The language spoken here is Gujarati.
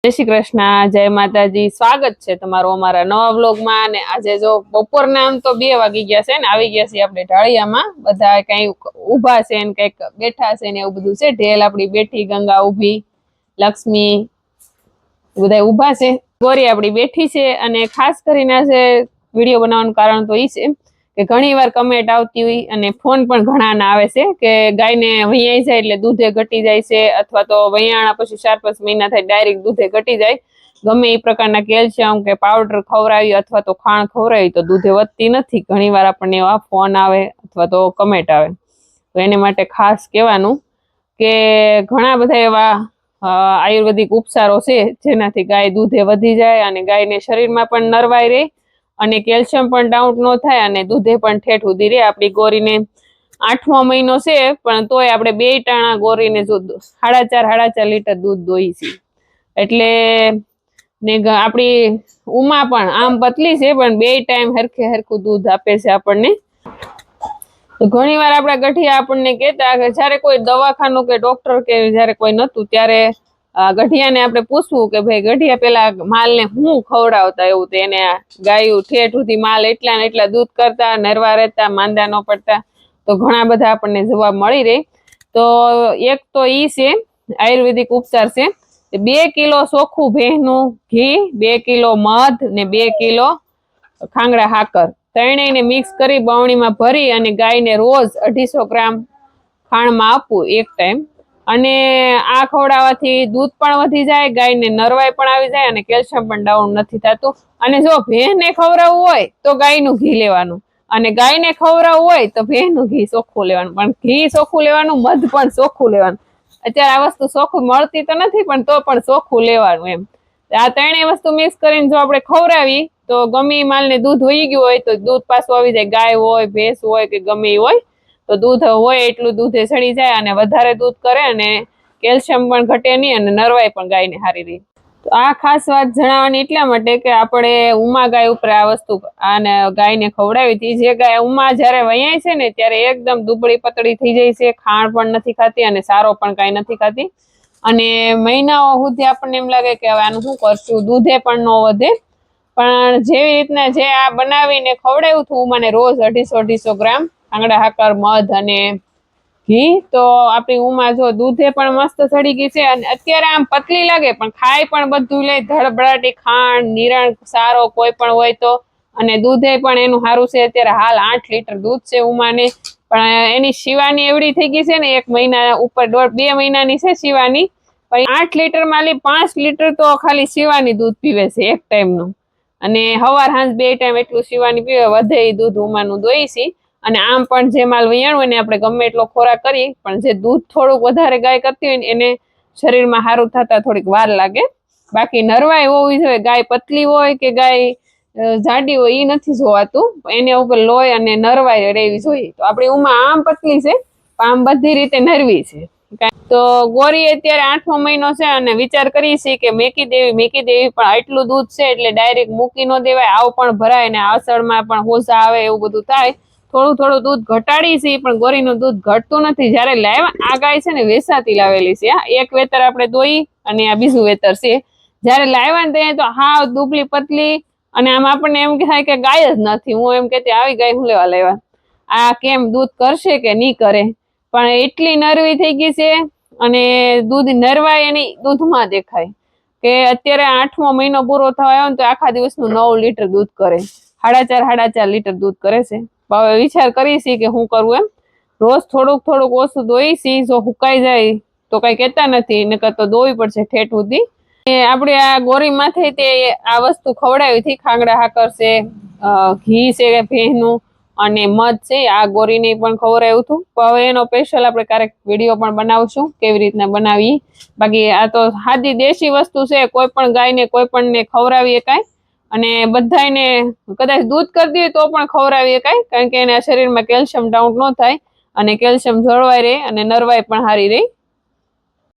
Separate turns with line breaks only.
જય શ્રી કૃષ્ણ, જય માતાજી। સ્વાગત છે તમારું અમારા નવા વ્લોગમાં। અને આજે જો બપોરના આમ તો 2 વાગી ગયા છે ને આવી ગયા છે આપણે ઢાળિયામાં। બધા કઈ ઊભા છે ને કઈક બેઠા છે ને એવું બધું છે। ઢેલ આપણી બેઠી, ગંગા ઊભી, લક્ષ્મી બધા ઊભા છે, ગોરી આપણી બેઠી છે। અને ખાસ કરીને આજે વિડીયો બનાવવાનું કારણ તો ઈ છે કે ઘણી વાર કમેન્ટ આવતી હોય અને ફોન પણ ઘણાના આવે છે કે ગાયને વૈયાઈ જાય એટલે દૂધે ઘટી જાય છે, અથવા તો વૈયાણા પછી 4-5 મહિના થાય ડાયરેક્ટ દૂધે ઘટી જાય। ગમે એ પ્રકારના કેલ્શિયમ કે પાવડર ખવડાવી અથવા તો ખાણ ખવડાવી તો દૂધે વધતી નથી। ઘણી વાર આપણને એવા ફોન આવે અથવા તો કમેન્ટ આવે, તો એને માટે ખાસ કહેવાનું કે ઘણા બધા એવા આયુર્વેદિક ઉપચારો છે જેનાથી ગાય દૂધે વધી જાય અને ગાયને શરીરમાં પણ નરવાઈ રહે અને કેલ્શિયમ પણ ડાઉન ન થાય અને દૂધે પણ ઠેઠ ઉધી રહે। આપણી ગોરીને 8મો મહિનો છે પણ તોય આપણે 2 ટાણા ગોરીને જો 4.5 લીટર દૂધ દોઈ છે। એટલે ને આપણી ઉમા પણ આમ પતલી છે પણ 2 ટાઈમ હરખું દૂધ આપે છે આપણને। તો ઘણી વાર આપણા ગઠિયા આપણને કહેતા કે જ્યારે કોઈ દવાખાનું કે ડોક્ટર કે જ્યારે કોઈ નતું ત્યારે ગઢિયાને આપણે પૂછવું કે ભાઈ ગઢિયા પેલા માલને હું ખવડાવતા, એવું તો એને ગાયું ઠેઠ સુધી માલ એટલા ને એટલા દૂધ કરતા, નરવા રહેતા, માંદા ન પડતા, તો ઘણા બધા આપણને જવાબ મળી રહે। તો એક તો ઈ છે આયુર્વેદિક ઉપચાર છે, 2 કિલો ચોખ્ખું ભેંસનું ઘી, 2 કિલો મધ ને 2 કિલો ખાંગડા હાકર ત્રણેયને મિક્સ કરી બાવણીમાં ભરી અને ગાયને રોજ 250 ગ્રામ ખાણમાં આપવું એક ટાઈમ। અને આ ખવડાવવાથી દૂધ પણ વધી જાય, ગાયને નરવાઈ પણ આવી જાય અને કેલ્શિયમ પણ ડાઉન નથી થતું। અને જો ભેંસને ખવડાવવું હોય તો ગાયનું ઘી લેવાનું, અને ગાયને ખવડાવવું હોય તો ભેંસનું ઘી ચોખ્ખું લેવાનું, પણ ઘી ચોખ્ખું લેવાનું, મધ પણ ચોખ્ખું લેવાનું। અત્યારે આ વસ્તુ ચોખ્ખું મળતી તો નથી પણ તો પણ ચોખ્ખું લેવાનું એમ। આ ત્રણેય વસ્તુ મિક્સ કરીને જો આપણે ખવડાવી તો ગમે માલને દૂધ વહી ગયું હોય તો દૂધ પાછું આવી જાય। ગાય હોય, ભેંસ હોય કે ગમે એ હોય તો દૂધ હોય એટલું દૂધે ચડી જાય અને વધારે દૂધ કરે અને કેલ્શિયમ પણ ઘટે નહીં અને નરવાઈ પણ ગાયને સારી રહે। તો આ ખાસ વાત જણાવવાની એટલા માટે કે આપણે ઉમા ગાય ઉપર આ વસ્તુ આને ગાયને ખવડાવી હતી। જે ગાય ઉમા જ્યારે વૈયાય છે ને ત્યારે એકદમ દુબળી પતળી થઈ જાય છે, ખાણ પણ નથી ખાતી અને સારો પણ કાંઈ નથી ખાતી, અને મહિનાઓ સુધી આપણને એમ લાગે કે હવે આનું શું કરશું, દૂધે પણ ન વધે। પણ જેવી રીતના જે આ બનાવીને ખવડાવ્યું હતું મને રોજ 250 ગ્રામ ખાંગડા હાકર, મધ અને ઘી, તો આપણી ઉમા જો દૂધે પણ મસ્ત ચડી ગઈ છે અને અત્યારે આમ પતલી લાગે પણ ખાય પણ બધું લે, ધડબડાટી ખાંડ, નિરણ સારો કોઈ પણ હોય તો, અને દૂધે પણ એનું સારું છે। અત્યારે હાલ 8 લીટર દૂધ છે ઉમાને, પણ એની શિવાની એવડી થઈ ગઈ છે ને 1 મહિના ઉપર 2 મહિનાની છે શિવાની, 8 લીટર માં 5 લીટર તો ખાલી શિવાની દૂધ પીવે છે એક ટાઈમનું, અને સવાર સાંજ 2 ટાઈમ એટલું શિવાની પીવે, વધે એ દૂધ ઉમાનું દોઈ છે। અને આમ પણ જે માલ વૈયાણું હોય ને આપણે ગમે એટલો ખોરાક કરીએ પણ જે દૂધ થોડુંક વધારે ગાય કરતી હોય ને એને શરીરમાં સારું થતા થોડીક વાર લાગે। બાકી નરવાઈ હોવી જોઈએ, ગાય પતલી હોય કે ગાય જાડી હોય એ નથી જોવાતું, એને ઉપર લોહી અને નરવાઈ રહેવી જોઈએ। તો આપણી ઉમા આમ પતલી છે પણ આમ બધી રીતે નરવી છે। તો ગોરી અત્યારે 8મો મહિનો છે અને વિચાર કરી છે કે મેકી દેવી, પણ એટલું દૂધ છે એટલે ડાયરેક્ટ મૂકી ન દેવાય, આવ પણ ભરાય ને આસળમાં પણ હોસા આવે એવું બધું થાય। થોડું દૂધ ઘટાડી છે પણ ગોરીનું દૂધ ઘટતું નથી। જ્યારે લાવ્યા આ ગાય છે ને વેસાતી લાવેલી છે, એક વેતર આપણે દોઈ અને આ બીજું વેતર છે। જ્યારે લાવ્યા ને ત્યાં તો હાવ દુબળી પતલી, અને આમ આપણને એમ થાય કે ગાય જ નથી। હું એમ કહેતી આવી ગાય હું લેવા લાવ્યા, આ કેમ દૂધ કરશે કે નહીં કરે, પણ એટલી નરવી થઈ ગઈ છે અને દૂધ નરવાય એની દૂધમાં દેખાય કે અત્યારે 8મો મહિનો પૂરો થવા આવ્યો ને તો આખા દિવસનું 9 લીટર દૂધ કરે, 4.5 લીટર દૂધ કરે છે। હવે વિચાર કરી કે હું કરવું એમ, રોજ થોડુંક ઓછું દોઈ છે, જો હુકાઈ જાય તો કઈ કહેતા નથી, નકર તો દોવી પડશે ઠેઠ સુધી। આપણે આ ગોરી માથે તે આ વસ્તુ ખવડાવી હતી, ખાંગડા હાકર છે, ઘી છે ભેંસનું અને મધ છે, આ ગોરીને પણ ખવડાવ્યું હતું। હવે એનો સ્પેશિયલ આપણે ક્યારેક વિડીયો પણ બનાવશું કેવી રીતના બનાવી। બાકી આ તો સાદી દેશી વસ્તુ છે, કોઈ પણ ગાયને કોઈ પણ ને ખવડાવી શકાય, અને બધાને કદાચ દૂધ કરતી હોય તો પણ ખવડાવી શકાય, કારણ કે એના શરીરમાં કેલ્શિયમ ડાઉન ન થાય અને કેલ્શિયમ જળવાઈ રહે અને નરવાઈ પણ સારી રહે।